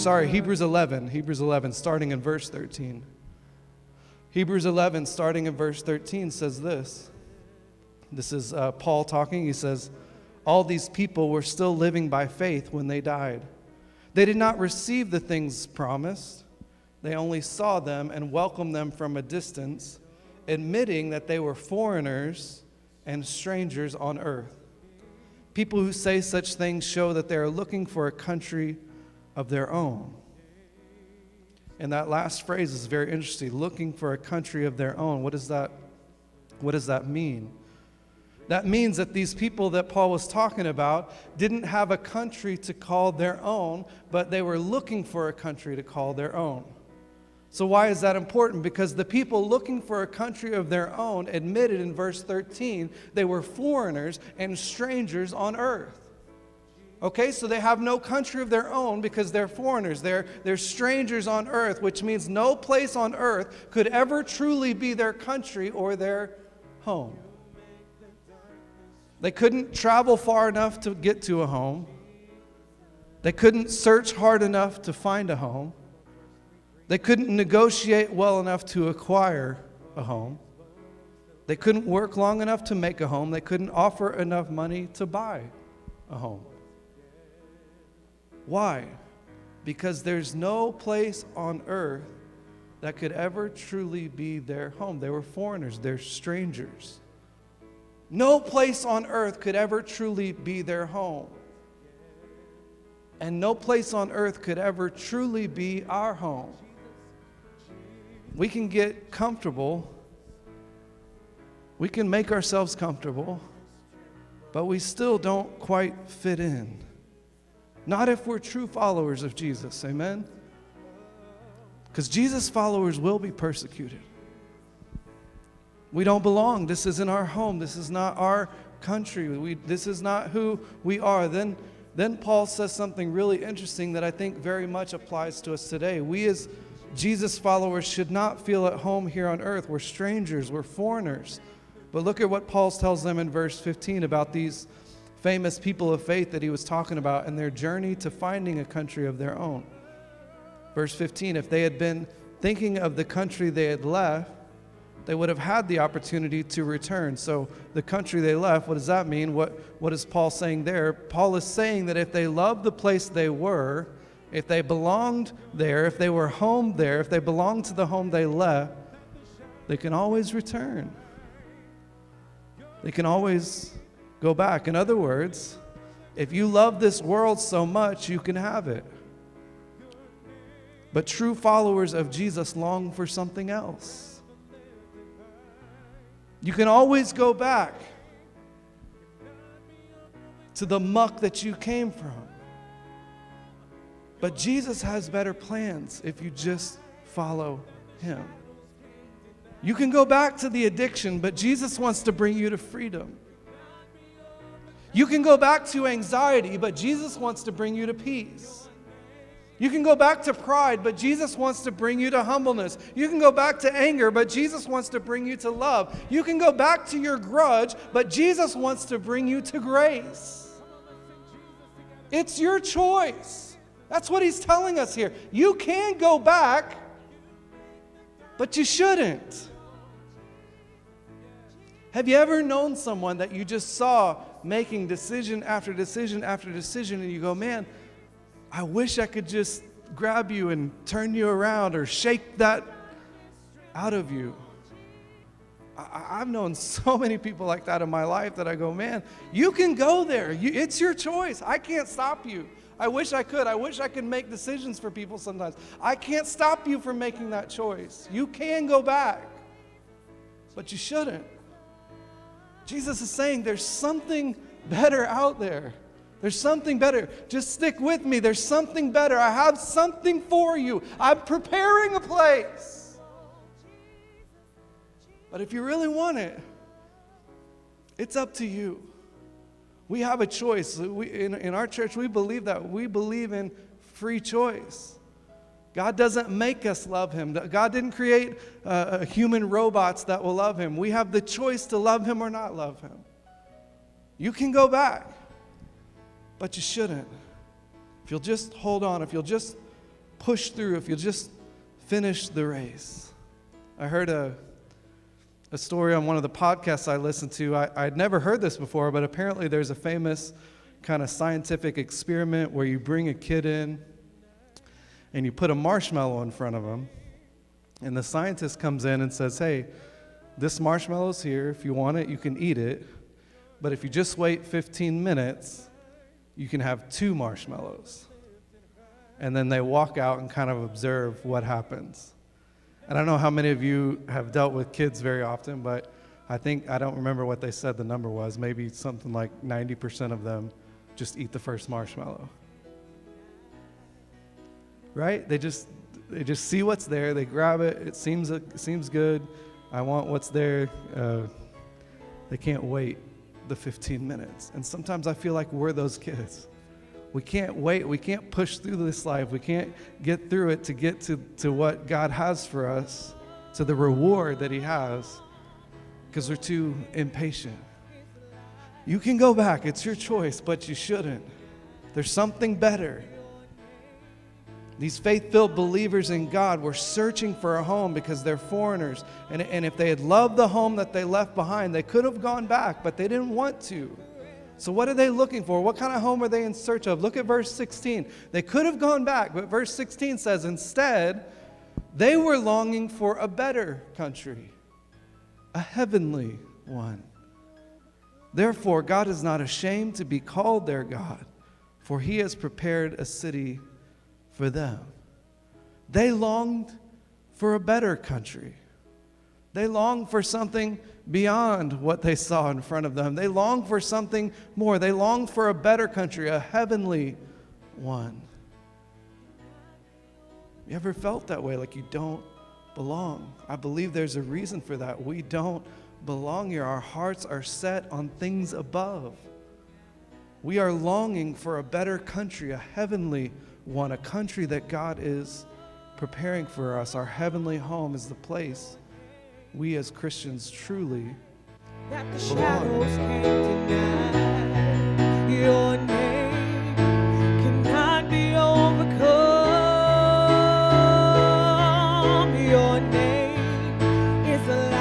Hebrews 11, starting in verse 13. Hebrews 11, starting in verse 13, says this. This is Paul talking. He says, all these people were still living by faith when they died. They did not receive the things promised. They only saw them and welcomed them from a distance, admitting that they were foreigners and strangers on earth. People who say such things show that they are looking for a country of their own. And that last phrase is very interesting, looking for a country of their own. What does that mean? That means that these people that Paul was talking about didn't have a country to call their own, but they were looking for a country to call their own. So why is that important? Because the people looking for a country of their own admitted in verse 13 they were foreigners and strangers on earth. Okay, so they have no country of their own because they're foreigners. They're strangers on earth, which means no place on earth could ever truly be their country or their home. They couldn't travel far enough to get to a home. They couldn't search hard enough to find a home. They couldn't negotiate well enough to acquire a home. They couldn't work long enough to make a home. They couldn't offer enough money to buy a home. Why? Because there's no place on earth that could ever truly be their home. They were foreigners. They're strangers. No place on earth could ever truly be their home. And no place on earth could ever truly be our home. We can get comfortable. We can make ourselves comfortable, but we still don't quite fit in. Not if we're true followers of Jesus, amen? Because Jesus followers will be persecuted. We don't belong. This isn't our home. This is not our country. This is not who we are. Then Paul says something really interesting that I think very much applies to us today. We as Jesus followers should not feel at home here on earth. We're strangers. We're foreigners. But look at what Paul tells them in verse 15 about these famous people of faith that he was talking about and their journey to finding a country of their own. Verse 15, if they had been thinking of the country they had left, they would have had the opportunity to return. So the country they left, what does that mean? What is Paul saying there? Paul is saying that if they loved the place they were, if they belonged there, if they were home there, if they belonged to the home they left, they can always return. They can always go back. In other words, if you love this world so much, you can have it. But true followers of Jesus long for something else. You can always go back to the muck that you came from. But Jesus has better plans if you just follow Him. You can go back to the addiction, but Jesus wants to bring you to freedom. You can go back to anxiety, but Jesus wants to bring you to peace. You can go back to pride, but Jesus wants to bring you to humbleness. You can go back to anger, but Jesus wants to bring you to love. You can go back to your grudge, but Jesus wants to bring you to grace. It's your choice. That's what he's telling us here. You can go back, but you shouldn't. Have you ever known someone that you just saw making decision after decision after decision, and you go, man, I wish I could just grab you and turn you around or shake that out of you. I've known so many people like that in my life that I go, man, you can go there. It's your choice. I can't stop you. I wish I could. I wish I could make decisions for people sometimes. I can't stop you from making that choice. You can go back, but you shouldn't. Jesus is saying there's something better out there. There's something better. Just stick with me. There's something better. I have something for you. I'm preparing a place. But if you really want it, it's up to you. We have a choice. In our church, we believe that. We believe in free choice. God doesn't make us love Him. God didn't create human robots that will love Him. We have the choice to love Him or not love Him. You can go back, but you shouldn't. If you'll just hold on, if you'll just push through, if you'll just finish the race. I heard a story on one of the podcasts I listened to. I'd never heard this before, but apparently there's a famous kind of scientific experiment where you bring a kid in and you put a marshmallow in front of them, and the scientist comes in and says, hey, this marshmallow's here. If you want it, you can eat it. But if you just wait 15 minutes, you can have 2 marshmallows. And then they walk out and kind of observe what happens. And I don't know how many of you have dealt with kids very often, but I don't remember what they said the number was. Maybe something like 90% of them just eat the first marshmallow. Right? They just see what's there. They grab it. It seems good. I want what's there. They can't wait the 15 minutes. And sometimes I feel like we're those kids. We can't wait. We can't push through this life. We can't get through it to get to what God has for us, to the reward that he has, because we're too impatient. You can go back. It's your choice, but you shouldn't. There's something better. These faith-filled believers in God were searching for a home because they're foreigners. And if they had loved the home that they left behind, they could have gone back, but they didn't want to. So what are they looking for? What kind of home are they in search of? Look at verse 16. They could have gone back, but verse 16 says, instead, they were longing for a better country, a heavenly one. Therefore, God is not ashamed to be called their God, for he has prepared a city for them. They longed for a better country. They longed for something beyond what they saw in front of them. They longed for something more. They longed for a better country, a heavenly one. You ever felt that way, like you don't belong? I believe there's a reason for that. We don't belong here. Our hearts are set on things above. We are longing for a better country, a heavenly one, a country that God is preparing for us. Our heavenly home is the place we as Christians truly that the belong. shadows can't deny. Your name cannot be overcome. Your name is alive.